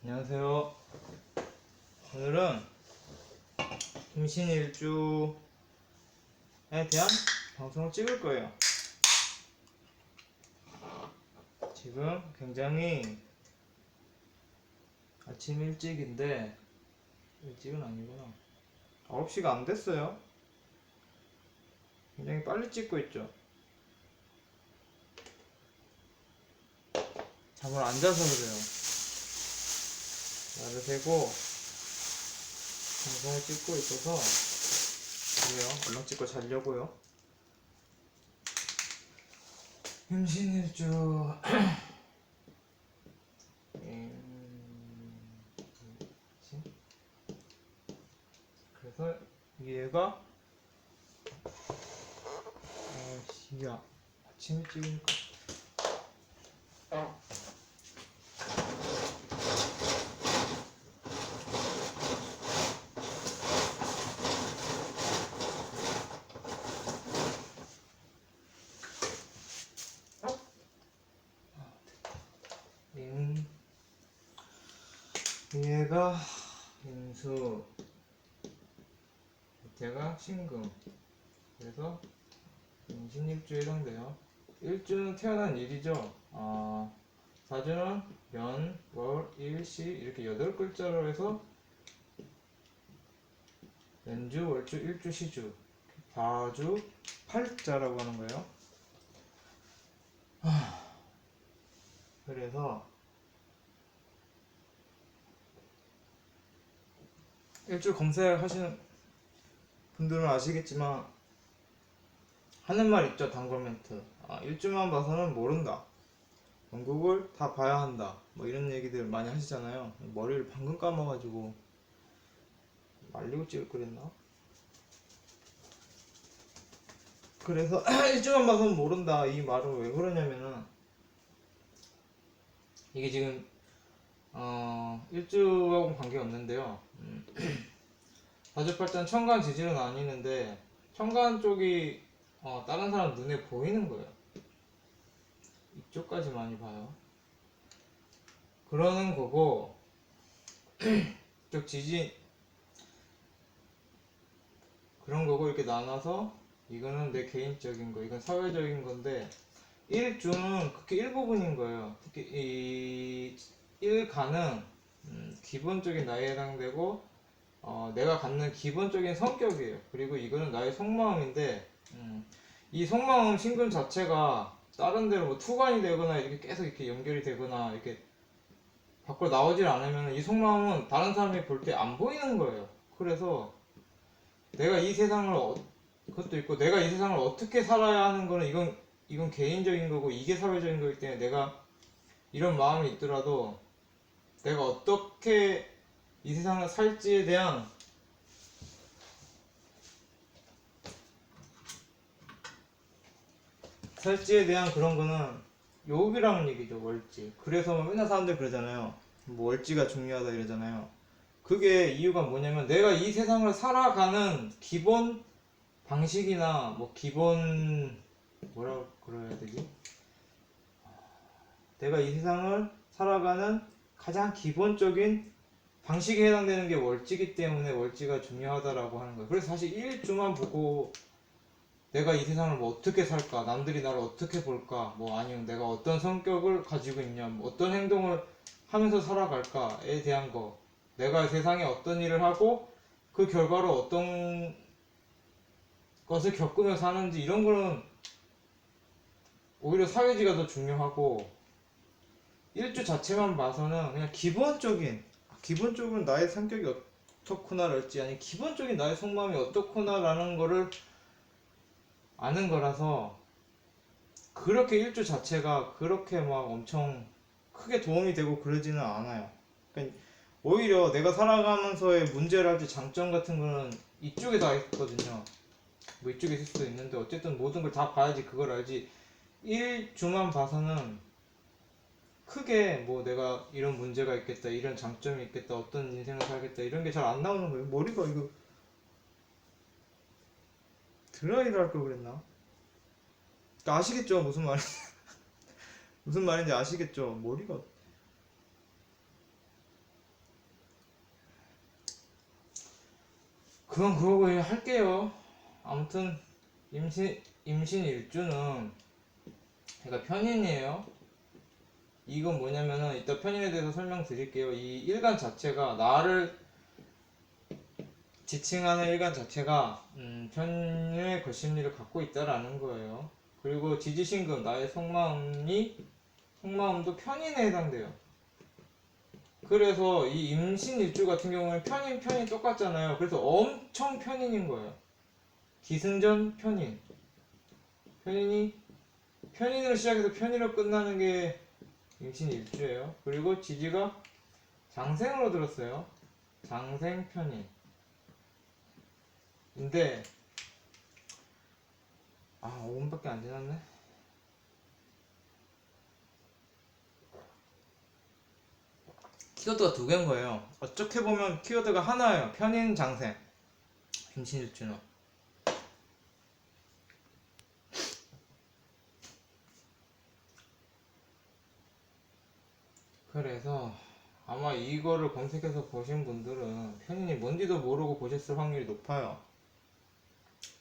안녕하세요. 오늘은 임신일주에 대한 방송을 찍을 거예요. 지금 굉장히 아침 일찍인데, 일찍은 아니구나. 9시가 안 됐어요. 굉장히 빨리 찍고 있죠. 잠을 안 자서 그래요. 날을 새고 방송을 찍고 있어서 그래요. 얼른 찍고 자려고요. 임신일주 그래서 얘가 야 아침 일찍이니까 얘가 임수, 밑에가 신금. 그래서 임신일주에 해당돼요. 일주는 태어난 일이죠. 사주는 연, 월, 일, 시 이렇게 8글자로 해서 연주, 월주, 일주, 시주, 사주, 팔자라고 하는 거예요. 그래서 일주 검색하시는 분들은 아시겠지만 하는 말 있죠. 단골 멘트. 일주만 봐서는 모른다. 전국을 다 봐야 한다. 뭐 이런 얘기들 많이 하시잖아요. 머리를 방금 감아가지고 말리고 찍을 그랬나? 그래서 일주만 봐서는 모른다. 이 말은 왜 그러냐면은 이게 지금 일주하고는 관계없는데요. 사주팔자는 천간 지지는 아니는데 천간 쪽이 다른 사람 눈에 보이는 거예요. 이쪽까지 많이 봐요. 그러는 거고 이쪽 지지 그런 거고 이렇게 나눠서 이거는 내 개인적인 거, 이건 사회적인 건데 일주는 그게 일부분인 거예요. 특히 이 일간은 기본적인 나에 해당되고 내가 갖는 기본적인 성격이에요. 그리고 이거는 나의 속마음인데 이 속마음 신금 자체가 다른 데로 뭐 투관이 되거나 이렇게 계속 이렇게 연결이 되거나 이렇게 밖으로 나오질 않으면 이 속마음은 다른 사람이 볼 때 안 보이는 거예요. 그래서 내가 이 세상을 그것도 있고 내가 이 세상을 어떻게 살아야 하는 거는 이건 개인적인 거고 이게 사회적인 거기 때문에 내가 이런 마음이 있더라도 내가 어떻게 이 세상을 살지에 대한 그런 거는 요업이라는 얘기죠. 월지. 그래서 맨날 사람들 그러잖아요. 뭐 월지가 중요하다 이러잖아요. 그게 이유가 뭐냐면 내가 이 세상을 살아가는 기본 방식이나 뭐 기본 뭐라 그래야 되지? 내가 이 세상을 살아가는 가장 기본적인 방식에 해당되는 게 월지기 때문에 월지가 중요하다라고 하는 거예요. 그래서 사실 일주만 보고 내가 이 세상을 뭐 어떻게 살까, 남들이 나를 어떻게 볼까, 뭐 아니면 내가 어떤 성격을 가지고 있냐, 뭐 어떤 행동을 하면서 살아갈까에 대한 거, 내가 세상에 어떤 일을 하고 그 결과로 어떤 것을 겪으며 사는지 이런 거는 오히려 사회지가 더 중요하고 일주 자체만 봐서는 그냥 기본적인 나의 성격이 어떻구나랄지 아니 기본적인 나의 속마음이 어떻구나라는 거를 아는 거라서 그렇게 일주 자체가 그렇게 막 엄청 크게 도움이 되고 그러지는 않아요. 그러니까 오히려 내가 살아가면서의 문제랄지 장점 같은 거는 이쪽에 다 있거든요. 뭐 이쪽에 있을 수도 있는데 어쨌든 모든 걸 다 봐야지 그걸 알지. 일주만 봐서는 크게 뭐 내가 이런 문제가 있겠다, 이런 장점이 있겠다, 어떤 인생을 살겠다 이런 게 잘 안 나오는 거예요. 머리가 이거 드라이를 할 걸 그랬나? 그러니까 아시겠죠? 무슨 말인지 무슨 말인지 아시겠죠? 머리가 그건 그러고 할게요. 아무튼 임신 일주는 그러니까 편인이에요. 이건 뭐냐면은 이따 편인에 대해서 설명드릴게요. 이 일간 자체가 나를 지칭하는 일간 자체가 편인의 거심리를 갖고 있다라는 거예요. 그리고 지지신금 나의 속마음도 편인에 해당돼요. 그래서 이 임신 일주 같은 경우는 편인 똑같잖아요. 그래서 엄청 편인인 거예요. 기승전 편인으로 시작해서 편인으로 끝나는 게 임신 일주예요. 그리고 지지가 장생으로 들었어요. 장생 편인. 근데 5분밖에 안 지났네. 키워드가 두 개인 거예요. 어떻게 보면 키워드가 하나예요. 편인, 장생. 임신 일주는. 그래서 아마 이거를 검색해서 보신 분들은 편인이 뭔지도 모르고 보셨을 확률이 높아요.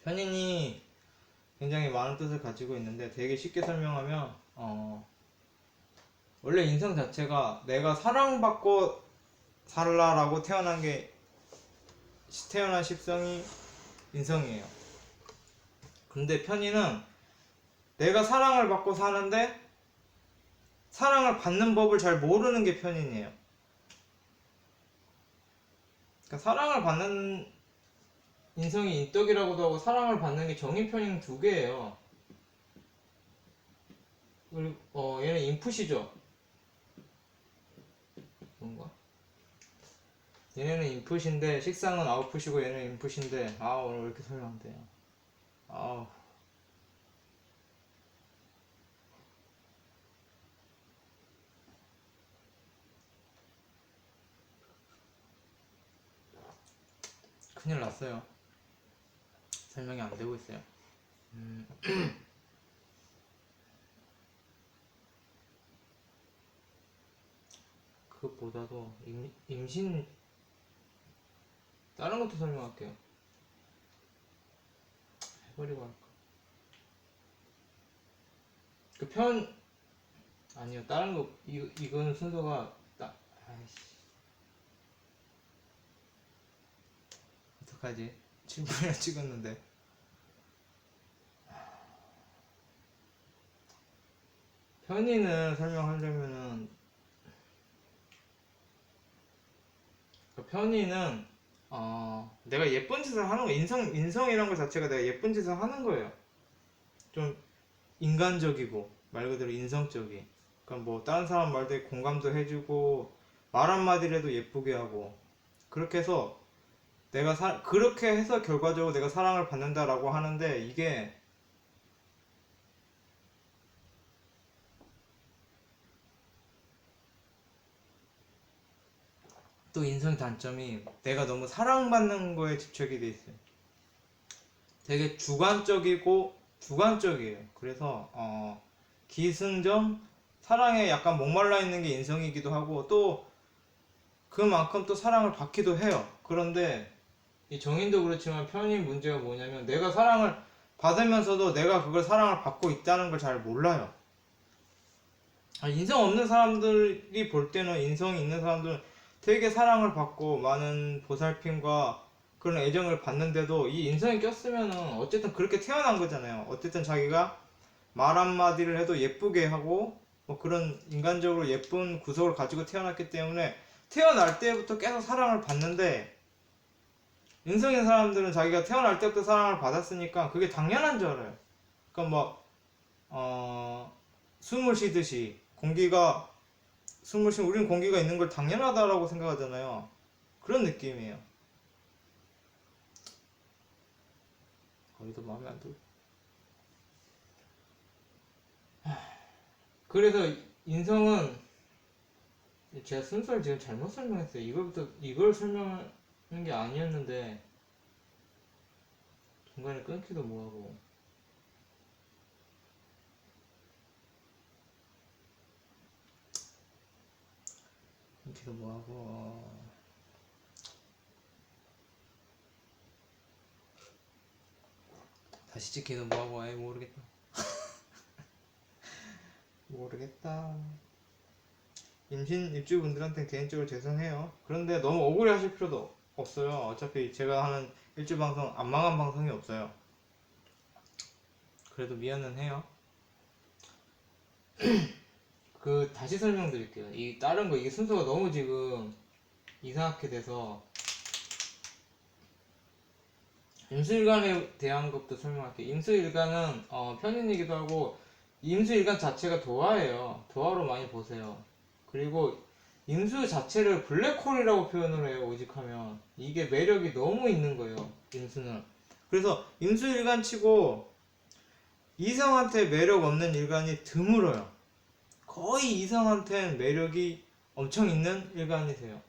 편인이 굉장히 많은 뜻을 가지고 있는데 되게 쉽게 설명하면 원래 인성 자체가 내가 사랑받고 살라라고 태어난 십성이 인성이에요. 근데 편인은 내가 사랑을 받고 사는데 사랑을 받는 법을 잘 모르는 게 편인이에요. 그러니까 사랑을 받는 인성이 인덕이라고도 하고 사랑을 받는 게 정인 편인 두 개예요. 그리고 얘는 인풋이죠. 뭔가? 얘네는 인풋인데 식상은 아웃풋이고 얘는 인풋인데 오늘 왜 이렇게 설명 안 돼요? 아우. 큰일 났어요. 설명이 안 되고 있어요. 그것보다도 임신 다른 것도 설명할게요. 해버리고 할까? 아니요, 다른 거 이거는 순서가 아이씨, 어떡하지? 7분이나 찍었는데. 편의는 설명하려면은 편의는 내가 예쁜 짓을 하는 거, 인성이란 것 자체가 내가 예쁜 짓을 하는 거예요. 좀 인간적이고 말 그대로 인성적인. 그러니까 뭐 다른 사람 말대에 공감도 해주고 말 한마디라도 예쁘게 하고 그렇게 해서 그렇게 해서 결과적으로 내가 사랑을 받는다라고 하는데 이게 또 인성 단점이 내가 너무 사랑받는 거에 집착이 돼 있어요. 되게 주관적이에요. 그래서 기승전 사랑에 약간 목말라 있는 게 인성이기도 하고 또 그만큼 또 사랑을 받기도 해요. 그런데 이 정인도 그렇지만 편인 문제가 뭐냐면 내가 사랑을 받으면서도 내가 그걸 사랑을 받고 있다는 걸 잘 몰라요. 인성 없는 사람들이 볼 때는 인성이 있는 사람들은 되게 사랑을 받고 많은 보살핌과 그런 애정을 받는데도 이 인성이 꼈으면은 어쨌든 그렇게 태어난 거잖아요. 어쨌든 자기가 말 한마디를 해도 예쁘게 하고 뭐 그런 인간적으로 예쁜 구석을 가지고 태어났기 때문에 태어날 때부터 계속 사랑을 받는데 인성인 사람들은 자기가 태어날 때부터 사랑을 받았으니까 그게 당연한 줄 알아요. 그러니까 뭐 숨을 쉬듯이 우리는 공기가 있는 걸 당연하다라고 생각하잖아요. 그런 느낌이에요. 거기도 마음에 안 들어. 그래서 인성은 제가 순서를 지금 잘못 설명했어요. 이걸 설명하는 게 아니었는데 중간에 끊기도 뭐하고 다시 찍기는 뭐하고. 아이 모르겠다. 모르겠다. 임신 입주분들한테는 개인적으로 죄송해요. 그런데 너무 억울해 하실 필요도 없어요. 어차피 제가 하는 일주 방송 안 망한 방송이 없어요. 그래도 미안은 해요. 그 다시 설명드릴게요. 이 다른 거 이게 순서가 너무 지금 이상하게 돼서 임수일간에 대한 것도 설명할게요. 임수일간은 편인이기도 하고 임수일간 자체가 도화예요. 도화로 많이 보세요. 그리고 임수 자체를 블랙홀이라고 표현을 해요. 오직하면 이게 매력이 너무 있는 거예요. 임수는. 그래서 임수일간 치고 이성한테 매력 없는 일간이 드물어요. 거의 이성한테는 매력이 엄청 있는 일간이세요.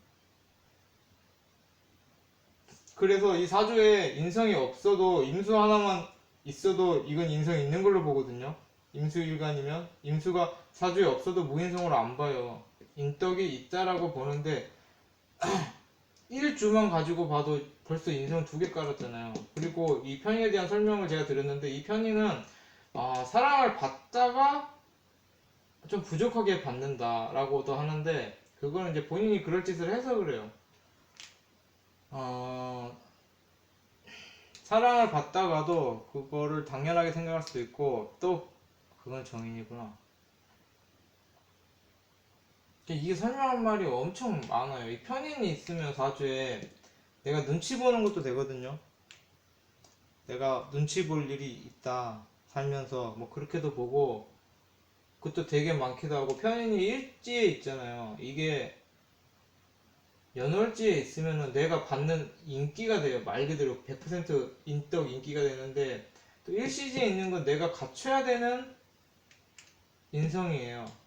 그래서 이 사주에 인성이 없어도 임수 하나만 있어도 이건 인성이 있는 걸로 보거든요. 임수일간이면 임수가 사주에 없어도 무인성으로 안 봐요. 인덕이 있다라고 보는데 1주만 가지고 봐도 벌써 인성 2개 깔았잖아요. 그리고 이 편인에 대한 설명을 제가 드렸는데 이 편인은 사랑을 받다가 좀 부족하게 받는다라고도 하는데 그거는 이제 본인이 그럴 짓을 해서 그래요. 사랑을 받다가도 그거를 당연하게 생각할 수도 있고 또 그건 정인이구나. 이게 설명할 말이 엄청 많아요. 이 편인이 있으면 사주에 내가 눈치 보는 것도 되거든요. 내가 눈치 볼 일이 있다 살면서 뭐 그렇게도 보고 그것도 되게 많기도 하고 편인이 일지에 있잖아요. 이게 연월지에 있으면은 내가 받는 인기가 돼요. 말 그대로 100% 인덕 인기가 되는데 또 일시지에 있는 건 내가 갖춰야 되는 인성이에요.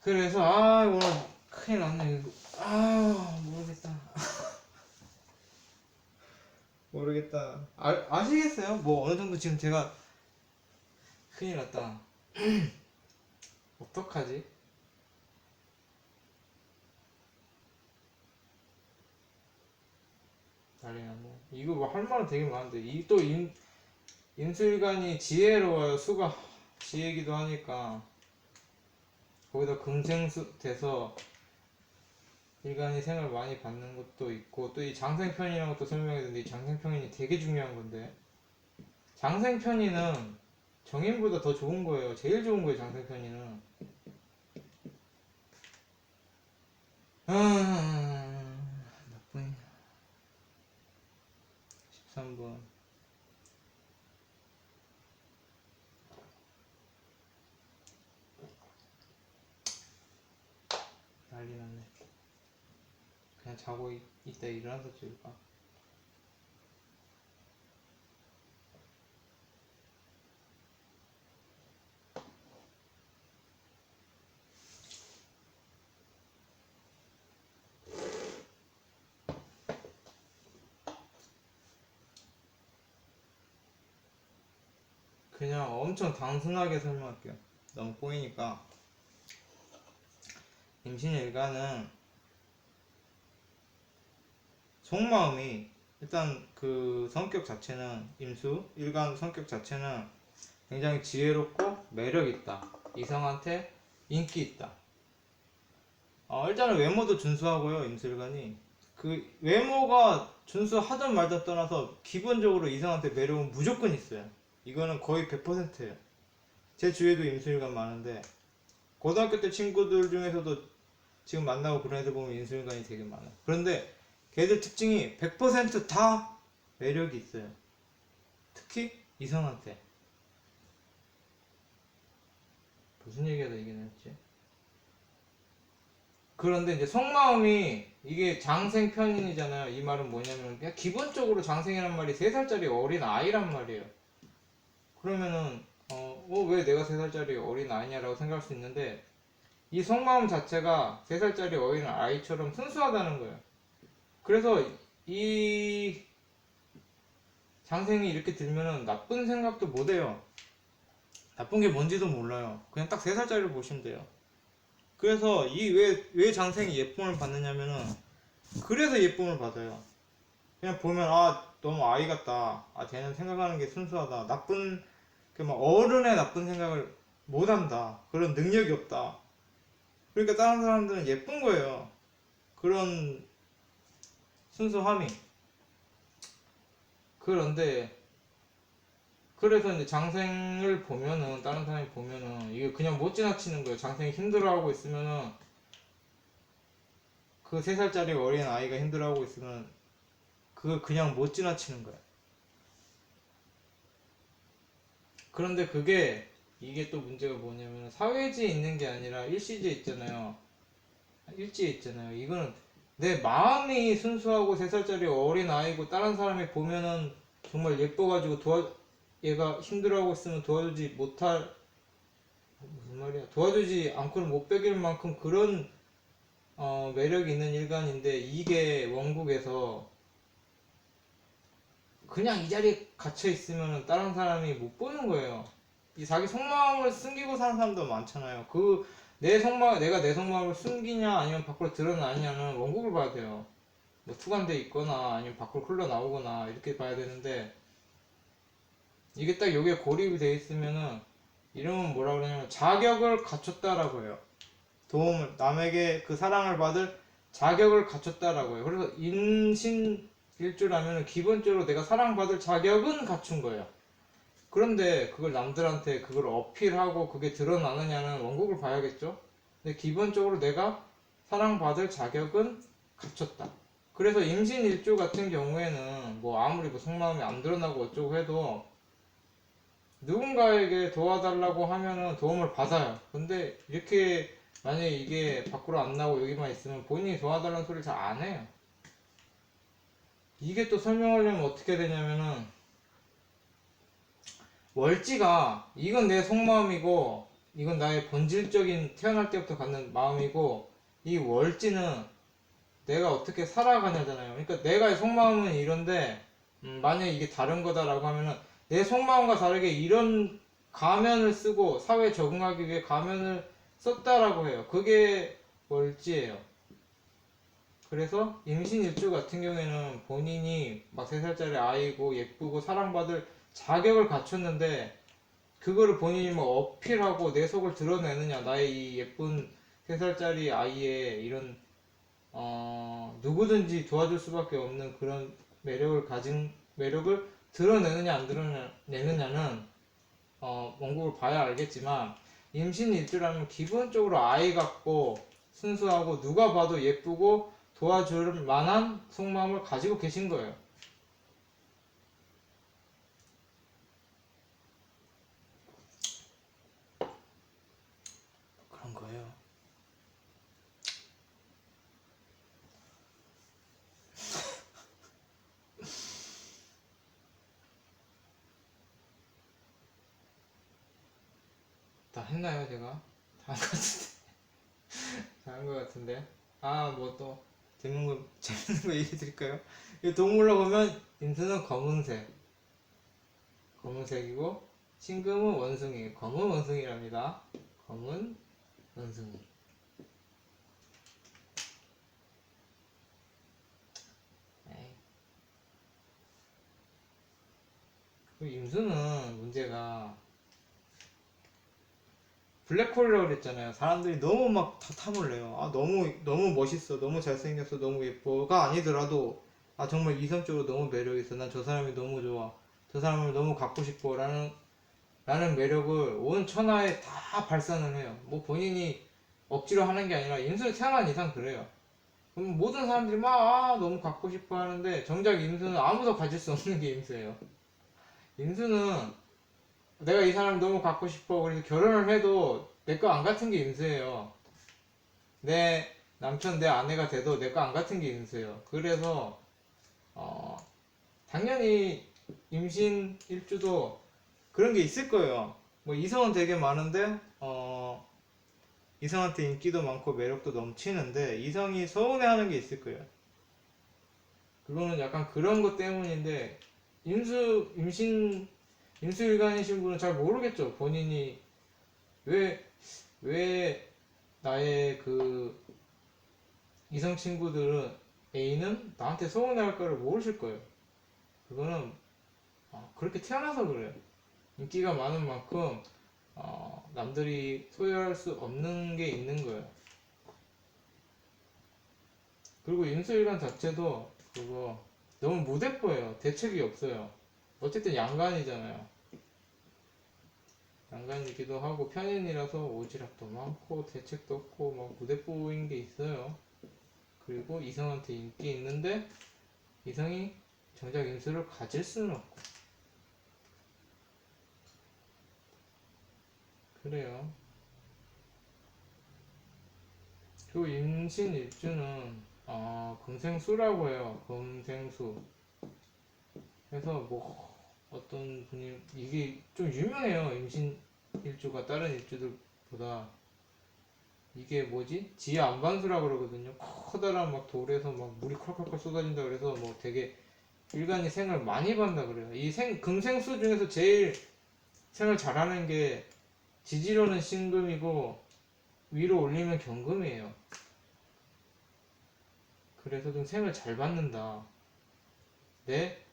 그래서 오늘 큰일 났네. 모르겠다. 모르겠다. 아시겠어요? 뭐 어느 정도 지금 제가 큰일 났다. 어떡하지? 난리 났네. 이거 뭐 할 말은 되게 많은데 이 또 임술관이 지혜로워요. 수가 지혜기도 하니까 거기다 금생수 돼서 일간이 생을 많이 받는 것도 있고 또 이 장생편이라는 것도 설명했는데 이 장생편이 되게 중요한 건데 장생편이는 정인보다 더 좋은 거예요. 제일 좋은 거예요. 장생편이는 몇 분이냐 13분 난리 났네. 그냥 자고 있다 일어나서 찍을까? 그냥 엄청 단순하게 설명할게요. 너무 꼬이니까. 임신일간은 속마음이 일단 그 성격 자체는 임수 일간 성격 자체는 굉장히 지혜롭고 매력있다. 이성한테 인기 있다. 일단은 외모도 준수하고요. 임수일간이 그 외모가 준수하든 말든 떠나서 기본적으로 이성한테 매력은 무조건 있어요. 이거는 거의 100%예요. 제 주위에도 임수일간 많은데 고등학교 때 친구들 중에서도 지금 만나고 그런 애들 보면 임수일간이 되게 많아요. 그런데 걔들 특징이 100%다 매력이 있어요. 특히 이성한테. 무슨 얘기하다 이게 나왔지? 그런데 이제 속마음이 이게 장생편인이잖아요. 이 말은 뭐냐면 그냥 기본적으로 장생이란 말이 3살짜리 어린 아이란 말이에요. 그러면은 왜 내가 3살짜리 어린 아이냐라고 생각할 수 있는데 이 속마음 자체가 3살짜리 어린 아이처럼 순수하다는 거예요. 그래서 이 장생이 이렇게 들면은 나쁜 생각도 못해요. 나쁜 게 뭔지도 몰라요. 그냥 딱 3살짜리를 보시면 돼요. 그래서 이 왜 장생이 예쁨을 받느냐면은 그래서 예쁨을 받아요. 그냥 보면 너무 아이 같다. 아, 쟤는 생각하는 게 순수하다. 나쁜, 막 어른의 나쁜 생각을 못 한다. 그런 능력이 없다. 그러니까 다른 사람들은 예쁜 거예요. 그런 순수함이. 그런데, 그래서 이제 장생을 보면은, 다른 사람이 보면은, 이게 그냥 못 지나치는 거예요. 장생이 힘들어하고 있으면은, 그 3살짜리 어린 아이가 힘들어하고 있으면, 그걸 그냥 못 지나치는 거야. 그런데 그게 이게 또 문제가 뭐냐면 사회지에 있는 게 아니라 일시지에 있잖아요. 일지에 있잖아요. 이거는 내 마음이 순수하고 3살짜리 어린 아이고 다른 사람이 보면은 정말 예뻐가지고 얘가 힘들어하고 있으면 도와주지 못할, 무슨 말이야, 도와주지 않고는 못 베길 만큼 그런 매력이 있는 일간인데, 이게 원국에서 그냥 이 자리에 갇혀 있으면 다른 사람이 못 보는 거예요. 이 자기 속마음을 숨기고 사는 사람도 많잖아요. 내가 내 속마음을 숨기냐 아니면 밖으로 드러나냐는 원국을 봐야 돼요. 뭐 투관돼 있거나 아니면 밖으로 흘러나오거나 이렇게 봐야 되는데, 이게 딱 여기에 고립이 돼 있으면은 이름은 뭐라 그러냐면 자격을 갖췄다라고 해요. 남에게 그 사랑을 받을 자격을 갖췄다라고 해요. 그래서 인신일주라면 기본적으로 내가 사랑받을 자격은 갖춘 거예요. 그런데 그걸 남들한테 그걸 어필하고 그게 드러나느냐는 원국을 봐야겠죠. 근데 기본적으로 내가 사랑받을 자격은 갖췄다. 그래서 임신일주 같은 경우에는 뭐 아무리 뭐 속마음이 안 드러나고 어쩌고 해도 누군가에게 도와달라고 하면은 도움을 받아요. 근데 이렇게 만약에 이게 밖으로 안 나오고 여기만 있으면 본인이 도와달라는 소리를 잘 안 해요. 이게 또 설명하려면 어떻게 되냐면은, 월지가 이건 내 속마음이고 이건 나의 본질적인 태어날 때부터 갖는 마음이고, 이 월지는 내가 어떻게 살아가냐잖아요. 그러니까 내가 속마음은 이런데 만약에 이게 다른 거다라고 하면은 내 속마음과 다르게 이런 가면을 쓰고 사회에 적응하기 위해 가면을 썼다라고 해요. 그게 월지예요. 그래서 임신일주 같은 경우에는 본인이 막 3살짜리 아이고 예쁘고 사랑받을 자격을 갖췄는데, 그거를 본인이 뭐 어필하고 내 속을 드러내느냐, 나의 이 예쁜 3살짜리 아이의 이런 누구든지 도와줄 수밖에 없는 그런 매력을 드러내느냐 안 드러내느냐는 원국을 봐야 알겠지만, 임신일주라면 기본적으로 아이 같고 순수하고 누가 봐도 예쁘고 도와줄 만한 속마음을 가지고 계신 거예요. 그런 거예요. 다 했나요, 제가? 다 한 것 같은데. 다 한 것 같은데. 뭐 또 재밌는 거 얘기해 드릴까요? 이 동물로 보면 임수는 검은색이고 신금은 원숭이, 검은 원숭이랍니다. 검은 원숭이. 그 임수는 문제가 블랙홀이라고 그랬잖아요. 사람들이 너무 막 다 탐을 내요. 너무 멋있어, 너무 잘생겼어, 너무 예뻐가 아니더라도 정말 이성적으로 너무 매력있어, 난 저 사람이 너무 좋아, 저 사람을 너무 갖고 싶어 라는 매력을 온 천하에 다 발산을 해요. 뭐 본인이 억지로 하는 게 아니라 임수는 태어난 이상 그래요. 그럼 모든 사람들이 막 너무 갖고 싶어 하는데, 정작 임수는 아무도 가질 수 없는 게 임수예요. 임수는 내가 이 사람 너무 갖고 싶어 그래서 결혼을 해도 내 거 안 같은 게 임수예요. 내 남편, 내 아내가 돼도 내 거 안 같은 게 임수예요. 그래서 당연히 임신 일주도 그런 게 있을 거예요. 뭐 이성은 되게 많은데 이성한테 인기도 많고 매력도 넘치는데 이성이 서운해하는 게 있을 거예요. 그거는 약간 그런 것 때문인데, 임수일간이신 분은 잘 모르겠죠. 본인이 왜 나의 그 이성 친구들은 A는 나한테 서운해할까를 모르실 거예요. 그거는 그렇게 태어나서 그래요. 인기가 많은 만큼 남들이 소유할 수 없는 게 있는 거예요. 그리고 임수일관 자체도 그거 너무 무대뽀예요. 대책이 없어요. 어쨌든 양간이잖아요. 양간이기도 하고 편인이라서 오지랖도 많고 대책도 없고 막 무대뽀인 게 있어요. 그리고 이성한테 인기 있는데 이성이 정작 임수를 가질 수는 없고 그래요. 그리고 임신일주는 금생수라고 해요. 금생수. 그래서 뭐 어떤 분이 이게 좀 유명해요. 임신일주가 다른 일주들보다. 이게 뭐지? 지하 안반수라고 그러거든요. 커다란 막 돌에서 막 물이 콸콸콸 쏟아진다 그래서 뭐 되게 일간이 생을 많이 받는다 그래요. 금생수 중에서 제일 생을 잘하는 게 지지로는 신금이고 위로 올리면 경금이에요. 그래서 좀 생을 잘 받는다. 내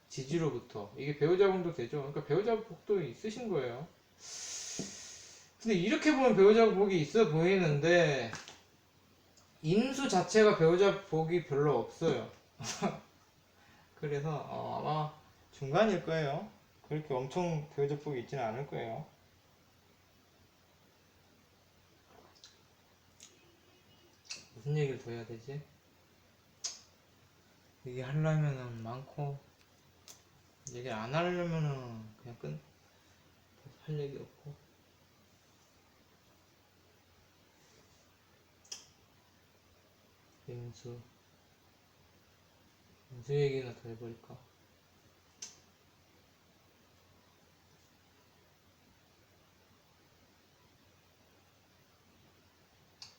지지로부터. 이게 배우자분도 되죠. 그러니까 배우자 복도 있으신 거예요. 근데 이렇게 보면 배우자 복이 있어 보이는데 임수 자체가 배우자 복이 별로 없어요. 그래서 아마 중간일 거예요. 그렇게 엄청 배우자 복이 있지는 않을 거예요. 무슨 얘기를 더 해야 되지? 얘기 하려면은 많고 얘기 안 하려면은 그냥 할 얘기 없고. 임수 얘기나 더 해버릴까?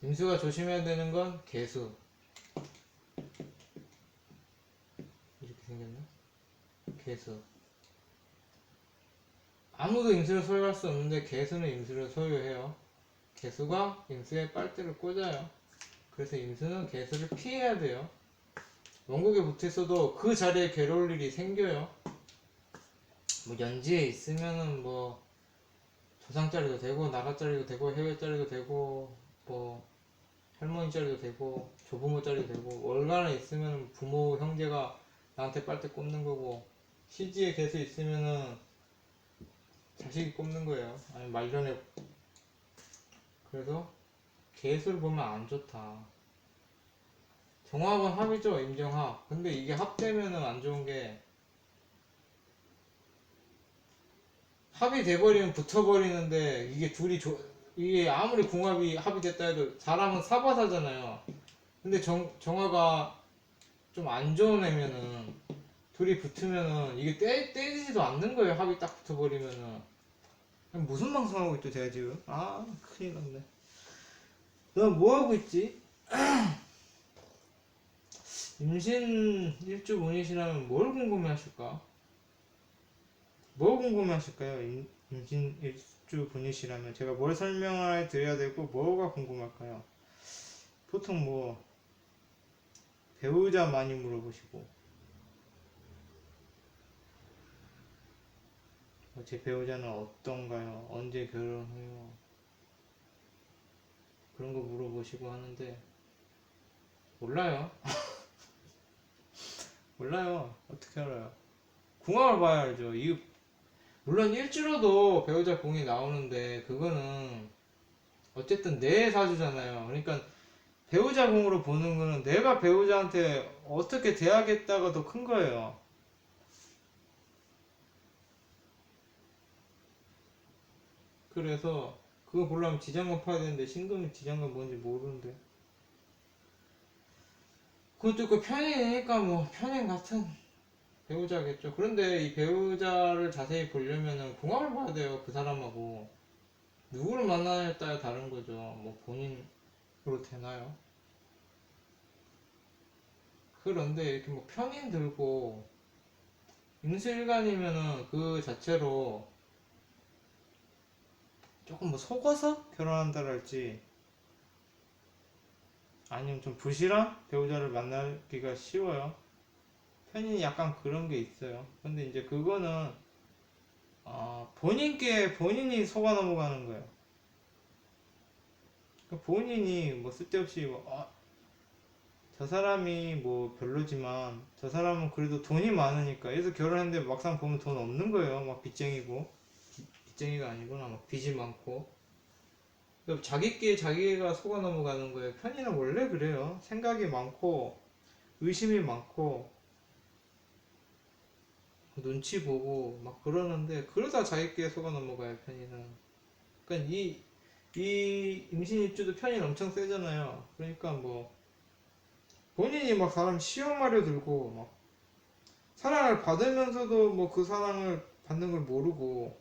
임수가 조심해야 되는 건 개수. 이렇게 생겼나? 개수. 아무도 임수를 소유할 수 없는데 개수는 임수를 소유해요. 개수가 임수에 빨대를 꽂아요. 그래서 임수는 개수를 피해야 돼요. 원국에 붙어 있어도 그 자리에 괴로울 일이 생겨요. 뭐 연지에 있으면은 뭐 조상짜리도 되고 나라짜리도 되고 해외짜리도 되고 뭐 할머니짜리도 되고 조부모짜리도 되고 월간에 있으면 부모 형제가 나한테 빨대 꼽는 거고 시지에 개수 있으면은 자식이 꼽는 거예요. 아니 말년에. 그래서 개수를 보면 안 좋다. 정합은 합이죠. 임정합. 근데 이게 합되면은 안 좋은 게 합이 돼버리면 붙어버리는데 이게 이게 아무리 궁합이 합이 됐다 해도 사람은 사바사잖아요. 근데 정화가 좀 안 좋은 애면은 둘이 붙으면은 이게 떼지도 않는 거예요. 합이 딱 붙어버리면은. 무슨 방송하고 있죠 제가 지금? 큰일 났네. 너 뭐하고 있지? 임신 일주 분이시라면 뭘 궁금해 하실까? 뭘 궁금해 하실까요? 임신 일주 분이시라면 제가 뭘 설명을 드려야 되고 뭐가 궁금할까요? 보통 뭐 배우자 많이 물어보시고 제 배우자는 어떤가요? 언제 결혼해요? 그런 거 물어보시고 하는데 몰라요. 몰라요. 어떻게 알아요? 궁합을 봐야 알죠. 물론 일주로도 배우자 공이 나오는데 그거는 어쨌든 내 사주잖아요. 그러니까 배우자 공으로 보는 거는 내가 배우자한테 어떻게 대하겠다가 더 큰 거예요. 그래서 그거 보려면 지장간 파야 되는데 신금이 지장간 뭔지 모르는데 그것도 그 편인이니까 뭐 편인 같은 배우자겠죠. 그런데 이 배우자를 자세히 보려면은 궁합을 봐야 돼요. 그 사람하고 누구를 만나냐에 따라 다른 거죠. 뭐 본인으로 되나요? 그런데 이렇게 뭐 편인 들고 임수일간이면은 그 자체로 조금 뭐 속어서 결혼한다랄지 아니면 좀 부실한 배우자를 만나기가 쉬워요. 편인이 약간 그런 게 있어요. 근데 이제 그거는 본인이 속아 넘어가는 거예요. 그러니까 본인이 뭐 쓸데없이 저 사람이 뭐 별로지만 저 사람은 그래도 돈이 많으니까 그래서 결혼했는데 막상 보면 돈 없는 거예요. 막 빚쟁이고 빚쟁이가 아니구나 막 빚이 많고 그러니까 자기끼리 자기가 속아 넘어가는 거예요. 편인은 원래 그래요. 생각이 많고 의심이 많고 눈치 보고 막 그러는데 그러다 자기끼리 속아 넘어가요. 편인은. 그러니까 이 임신 입주도 편인 엄청 세잖아요. 그러니까 뭐 본인이 막 사람 시험하려 들고 막 사랑을 받으면서도 뭐 그 사랑을 받는 걸 모르고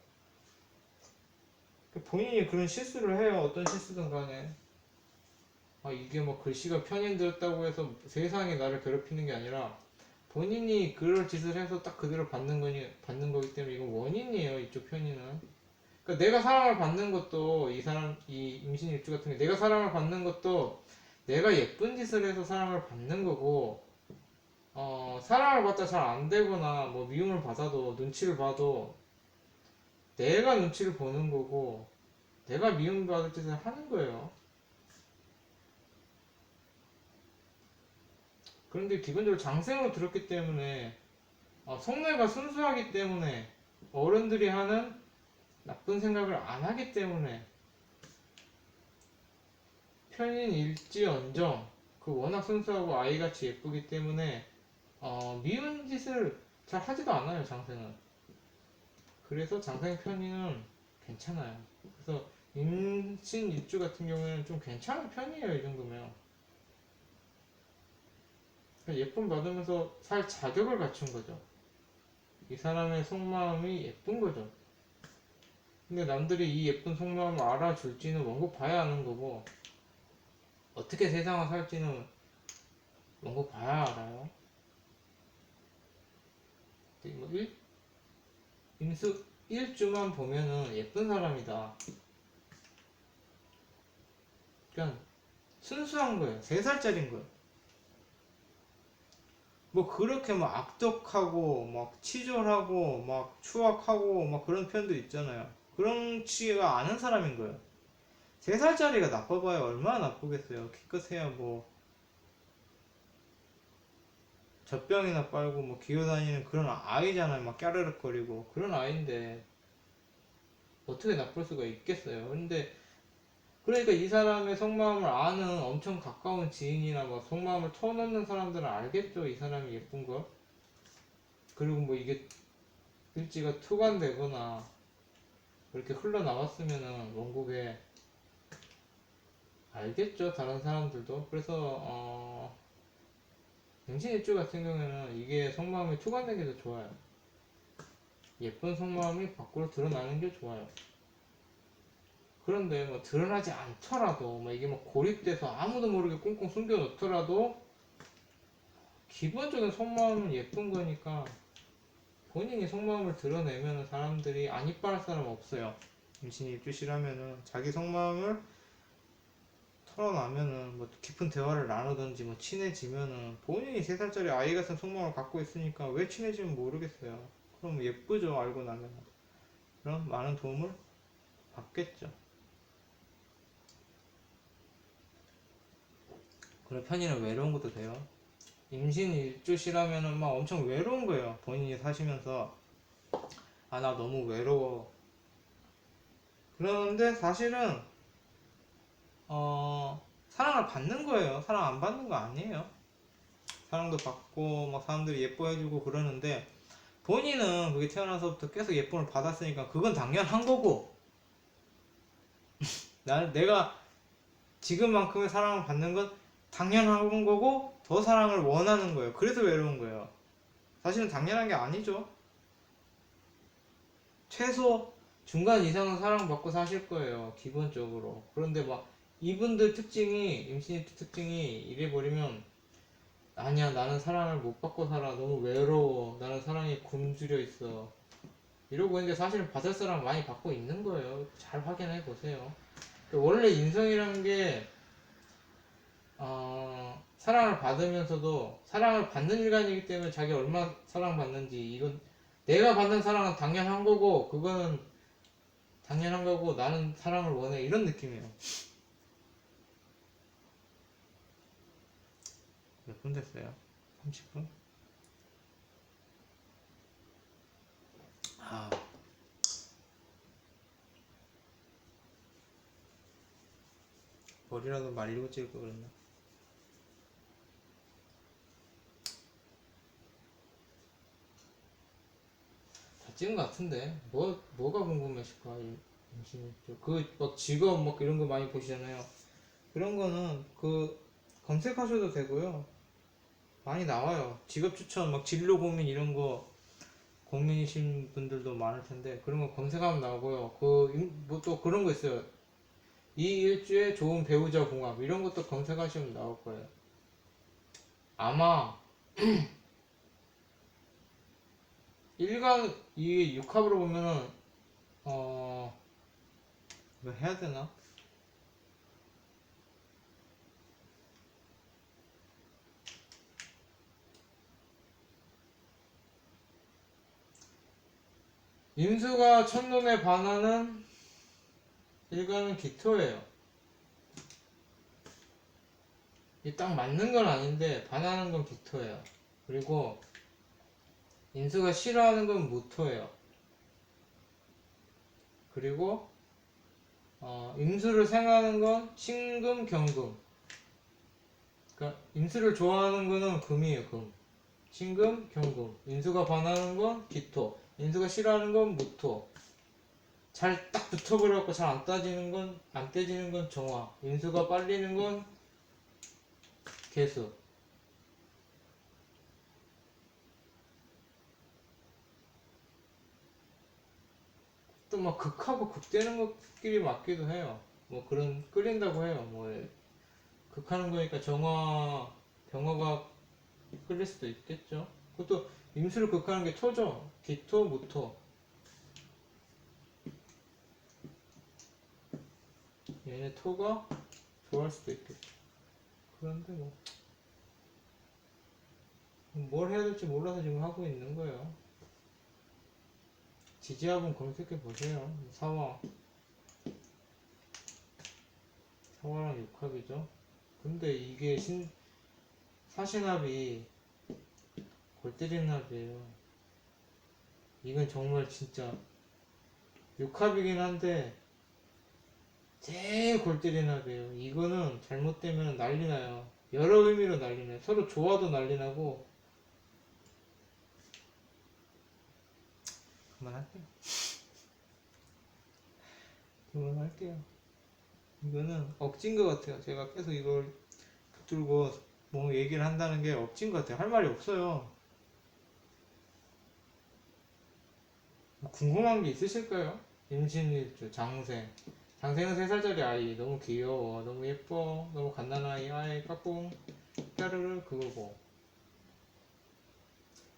본인이 그런 실수를 해요. 어떤 실수든 간에. 이게 뭐 글씨가 편인되었다고 해서 세상이 나를 괴롭히는 게 아니라 본인이 그럴 짓을 해서 딱 그대로 받는 거기 때문에 이건 원인이에요. 이쪽 편인은. 그러니까 내가 사랑을 받는 것도 이 임신 일주 같은 게 내가 사랑을 받는 것도 내가 예쁜 짓을 해서 사랑을 받는 거고 사랑을 받다 잘 안 되거나 뭐 미움을 받아도 눈치를 봐도 내가 눈치를 보는 거고 내가 미움받을 짓을 하는 거예요. 그런데 기본적으로 장생으로 들었기 때문에 속내가 순수하기 때문에 어른들이 하는 나쁜 생각을 안 하기 때문에 편인일지언정 그 워낙 순수하고 아이같이 예쁘기 때문에 미운 짓을 잘 하지도 않아요 장생은. 그래서 장생 편인은 괜찮아요. 그래서 임신 입주 같은 경우에는 좀 괜찮은 편이에요 이 정도면. 예쁨 받으면서 살 자격을 갖춘 거죠. 이 사람의 속마음이 예쁜 거죠. 근데 남들이 이 예쁜 속마음을 알아줄지는 원고 봐야 아는 거고 어떻게 세상을 살지는 원고 봐야 알아요. 뭐 임수 1주만 보면은 예쁜 사람이다. 그냥 순수한 거예요. 3살짜리인 거예요. 뭐 그렇게 막 악덕하고 막 치졸하고 막 추악하고 막 그런 표현도 있잖아요. 그런 치가 않은 사람인 거예요. 3살짜리가 나빠봐야 얼마나 나쁘겠어요. 키끝해야 뭐 젖병이나 빨고 뭐 기어다니는 그런 아이잖아요. 막 까르륵거리고 그런 아이인데 어떻게 나쁠 수가 있겠어요. 근데 그러니까 이 사람의 속마음을 아는 엄청 가까운 지인이나 뭐 속마음을 터놓는 사람들은 알겠죠. 이 사람이 예쁜 걸. 그리고 뭐 이게 글씨가 투관되거나 그렇게 흘러나왔으면은 원곡에 알겠죠. 다른 사람들도. 그래서 임신일주 같은 경우에는 이게 속마음이 투관되기 더 좋아요. 예쁜 속마음이 밖으로 드러나는 게 좋아요. 그런데 뭐 드러나지 않더라도 뭐 이게 뭐 고립돼서 아무도 모르게 꽁꽁 숨겨 놓더라도 기본적인 속마음은 예쁜 거니까 본인이 속마음을 드러내면 사람들이 안 이뻐할 사람 없어요. 임신이 입주시라면은 자기 속마음을 털어놔면은 뭐 깊은 대화를 나누든지 뭐 친해지면은 본인이 3살짜리 아이 같은 속마음을 갖고 있으니까 왜 친해지면 모르겠어요. 그럼 예쁘죠 알고 나면. 그럼 많은 도움을 받겠죠. 그래 편의는 외로운 것도 돼요. 임신 일주시라면은 막 엄청 외로운 거예요. 본인이 사시면서 나 너무 외로워. 그러는데 사실은 사랑을 받는 거예요. 사랑 안 받는 거 아니에요. 사랑도 받고 막 사람들이 예뻐해주고 그러는데 본인은 그게 태어나서부터 계속 예쁨을 받았으니까 그건 당연한 거고 내가 지금만큼의 사랑을 받는 건 당연한 거고 더 사랑을 원하는 거예요. 그래서 외로운 거예요. 사실은 당연한 게 아니죠. 최소 중간 이상은 사랑받고 사실 거예요. 기본적으로. 그런데 막 이분들 임신 특징이 이래버리면 아니야 나는 사랑을 못 받고 살아. 너무 외로워. 나는 사랑에 굶주려 있어. 이러고 있는데 사실은 받을 사람 많이 받고 있는 거예요. 잘 확인해 보세요. 원래 인성이라는 게 사랑을 받으면서도 사랑을 받는 인간이기 때문에 자기가 얼마나 사랑받는지 이건 내가 받는 사랑은 당연한 거고 그거는 당연한 거고 나는 사랑을 원해 이런 느낌이에요. 몇 분 됐어요? 30분? 아 머리라도 말리고 찍을 걸 그랬나? 다 찍은 것 같은데 뭐가 궁금하실까? 그막 직업 막 이런 거 많이 보시잖아요. 그런 거는 그 검색하셔도 되고요. 많이 나와요. 직업 추천 막 진로 고민 이런 거 고민이신 분들도 많을 텐데 그런 거 검색하면 나오고요. 그 뭐 또 그런 거 있어요. 이 일주에 좋은 배우자 궁합 이런 것도 검색하시면 나올 거예요. 아마 일간 이게 육합으로 보면은 이거 해야 되나? 임수가 첫눈에 반하는 일간은 기토예요. 이 딱 맞는 건 아닌데 반하는 건 기토예요. 그리고 임수가 싫어하는 건 무토예요. 그리고 임수를 생하는 건 신금, 경금. 그러니까 임수를 좋아하는 거는 금이에요, 금. 신금, 경금. 임수가 반하는 건 기토. 임수가 싫어하는 건 무토. 잘 딱 붙어버려갖고 잘 안 따지는 건, 안 떼지는 건 정화. 임수가 빨리는 건 개수. 또 막 극하고 극되는 것끼리 맞기도 해요. 뭐 그런, 끌린다고 해요. 뭐, 극하는 거니까 정화, 병화가 끌릴 수도 있겠죠. 그것도 임수를 극하는 게 토죠. 기토, 무토. 얘네 토가 좋아할 수도 있겠죠. 그런데 뭐, 뭘 해야 될지 몰라서 지금 하고 있는 거예요. 지지합은 검색해 보세요. 사화랑 육합이죠. 근데 이게 사신합이 골 때리는 합이에요. 이건 정말 진짜 육합이긴 한데 제일 골 때리는 합이에요. 이거는 잘못되면 난리 나요. 여러 의미로 난리 나요. 서로 좋아도 난리 나고. 그만할게요. 그만할게요. 이거는 억진 것 같아요. 제가 계속 이걸 붙들고 뭐 얘기를 한다는 게 억진 것 같아요. 할 말이 없어요. 뭐 궁금한 게 있으실까요? 임신일주, 장생. 장생은 3살짜리 아이. 너무 귀여워. 너무 예뻐. 너무 갓난아이. 아이, 까꿍. 까르르, 그거고.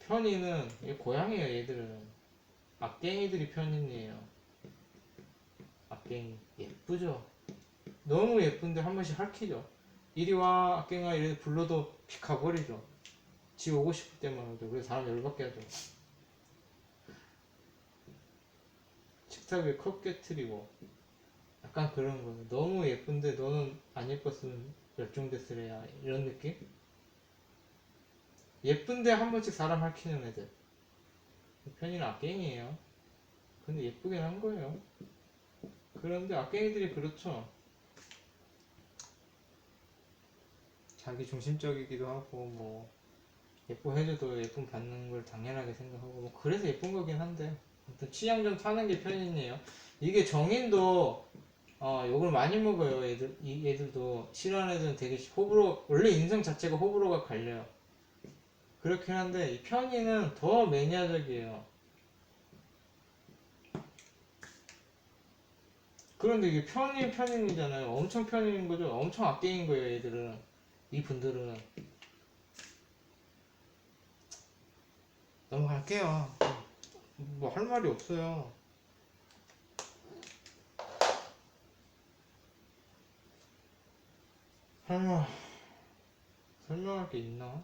편이는, 얘 고양이에요, 얘들은. 악갱이들이 편인이에요. 악갱이. 예쁘죠? 너무 예쁜데 한 번씩 핥히죠? 이리 와, 악갱아. 이래 불러도 픽 가버리죠. 지 오고 싶을 때만 오죠. 그래서 사람 열받게 하죠. 식탁 위에 컵 깨트리고. 약간 그런 거예요. 너무 예쁜데 너는 안 예뻤으면 멸종됐으래야 이런 느낌? 예쁜데 한 번씩 사람 핥히는 애들. 편이는 악갱이에요. 근데 예쁘긴 한 거예요. 그런데 악갱이들이 그렇죠. 자기 중심적이기도 하고 뭐 예뻐해줘도 예쁨 받는 걸 당연하게 생각하고 뭐 그래서 예쁜 거긴 한데 아무튼 취향 좀 타는 게 편이네요. 이게 정인도 욕을 많이 먹어요. 얘들도 싫어하는 애들은 되게 호불호 원래 인성 자체가 호불호가 갈려요. 그렇긴 한데 이 편의는 더 매니아적이에요. 그런데 이게 편인이잖아요. 엄청 편인인 거죠. 엄청 악갱인 거예요. 얘들은 이분들은 넘어갈게요. 뭐 할 말이 없어요. 아, 설명할 게 있나?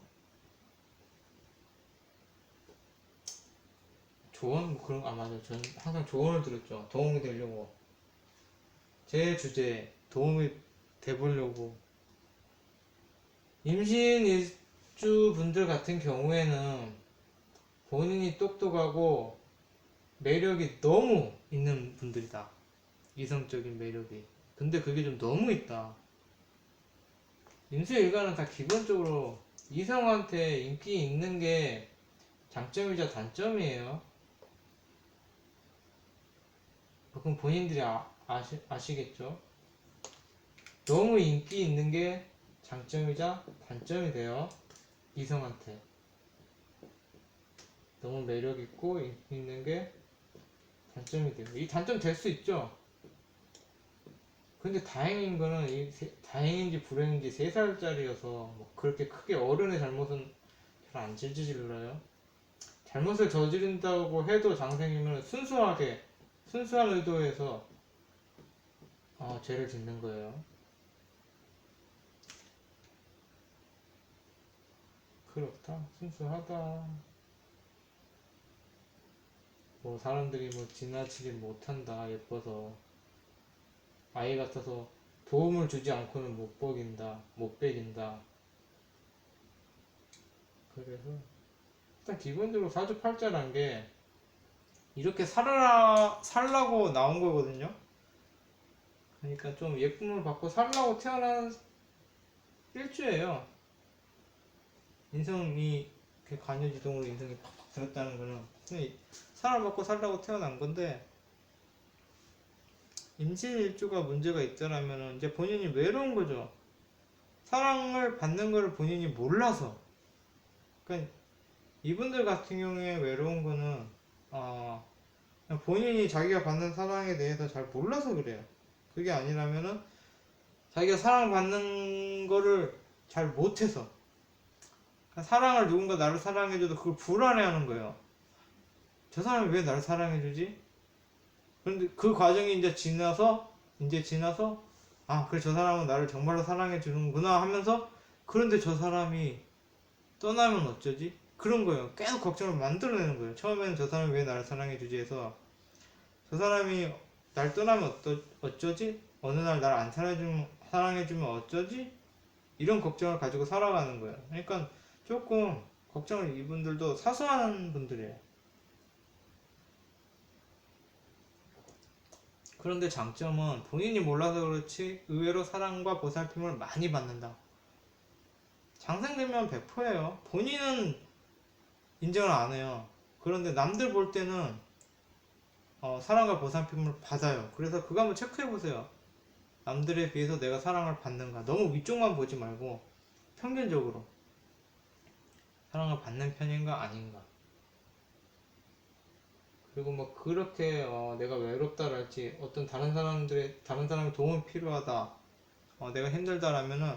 조언? 뭐 그런 거, 아, 맞아. 전 항상 조언을 들었죠. 도움이 되려고. 제 주제에 도움이 돼보려고. 임신 일주 분들 같은 경우에는 본인이 똑똑하고 매력이 너무 있는 분들이다. 이성적인 매력이. 근데 그게 좀 너무 있다. 임수일가는 다 기본적으로 이성한테 인기 있는 게 장점이자 단점이에요. 그건 본인들이 아시겠죠? 너무 인기 있는 게 장점이자 단점이 돼요. 이성한테. 너무 매력 있고 인기 있는 게 단점이 돼요. 이 단점 될 수 있죠? 근데 다행인 거는, 다행인지 불행인지 3살짜리여서 뭐 그렇게 크게 어른의 잘못은 잘 안 질질러요. 잘못을 저지른다고 해도 장생이면 순수한 의도에서 죄를 짓는 거예요. 그렇다. 순수하다. 뭐 사람들이 뭐 지나치게 못한다. 예뻐서. 아이 같아서 도움을 주지 않고는 못 베긴다. 그래서 일단 기본적으로 사주팔자란 게 이렇게 살라고 나온 거거든요. 그러니까 좀 예쁨을 받고 살라고 태어난 일주예요. 인성이 간여지동으로 인성이 팍팍 들었다는 거는 사랑을 받고 살라고 태어난 건데, 임신 일주가 문제가 있더라면 이제 본인이 외로운 거죠. 사랑을 받는 걸 본인이 몰라서. 그러니까 이분들 같은 경우에 외로운 거는 그냥 본인이 자기가 받는 사랑에 대해서 잘 몰라서 그래요. 그게 아니라면은 자기가 사랑받는 거를 잘 못해서, 그러니까 사랑을 누군가 나를 사랑해줘도 그걸 불안해하는 거예요. 저 사람이 왜 나를 사랑해주지? 그런데 그 과정이 이제 지나서 그래, 저 사람은 나를 정말로 사랑해주는구나 하면서, 그런데 저 사람이 떠나면 어쩌지? 그런 거예요. 계속 걱정을 만들어내는 거예요. 처음에는 저 사람이 왜 나를 사랑해주지 해서, 저 사람이 날 떠나면 어쩌지? 어느 날 날 안 사랑해주면 어쩌지? 이런 걱정을 가지고 살아가는 거예요. 그러니까 조금 걱정을, 이분들도 사소한 분들이에요. 그런데 장점은 본인이 몰라서 그렇지 의외로 사랑과 보살핌을 많이 받는다. 장생되면 100%예요. 본인은 인정을 안 해요. 그런데 남들 볼 때는 사랑과 보살핌을 받아요. 그래서 그거 한번 체크해 보세요. 남들에 비해서 내가 사랑을 받는가. 너무 위쪽만 보지 말고 평균적으로 사랑을 받는 편인가 아닌가. 그리고 뭐 그렇게 내가 외롭다랄지 어떤 다른 사람의 도움이 필요하다, 내가 힘들다라면은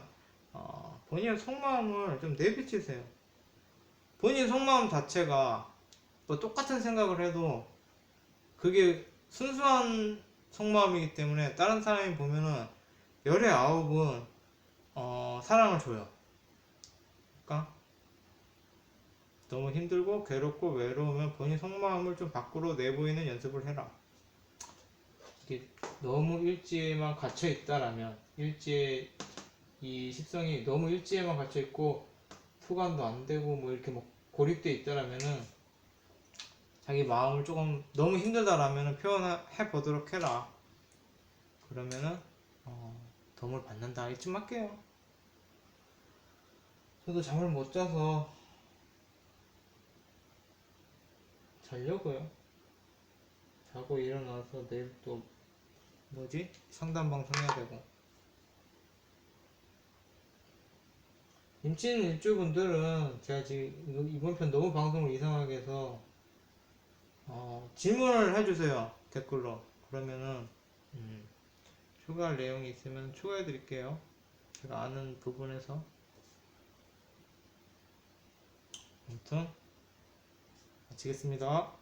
본인의 속마음을 좀 내비치세요. 본인 속마음 자체가 뭐 똑같은 생각을 해도 그게 순수한 속마음이기 때문에 다른 사람이 보면은 열의 아홉은 사랑을 줘요. 그러니까 너무 힘들고 괴롭고 외로우면 본인 속마음을 좀 밖으로 내보이는 연습을 해라. 이게 너무 일지에만 갇혀 있다라면, 일지의 이 십성이 너무 일지에만 갇혀 있고 투관도 안 되고 뭐 이렇게 뭐 고립돼 있다라면은, 자기 마음을 조금 너무 힘들다라면은 표현해 보도록 해라. 그러면은 도움을 받는다. 이쯤 할게요. 저도 잠을 못 자서 자려고요. 자고 일어나서 내일 또 상담 방송 해야 되고. 임신 일주분들은 제가 지금 이번 편 너무 방송을 이상하게 해서 질문을 해주세요, 댓글로. 그러면은 추가할 내용이 있으면 추가해 드릴게요. 제가 아는 부분에서. 아무튼 마치겠습니다.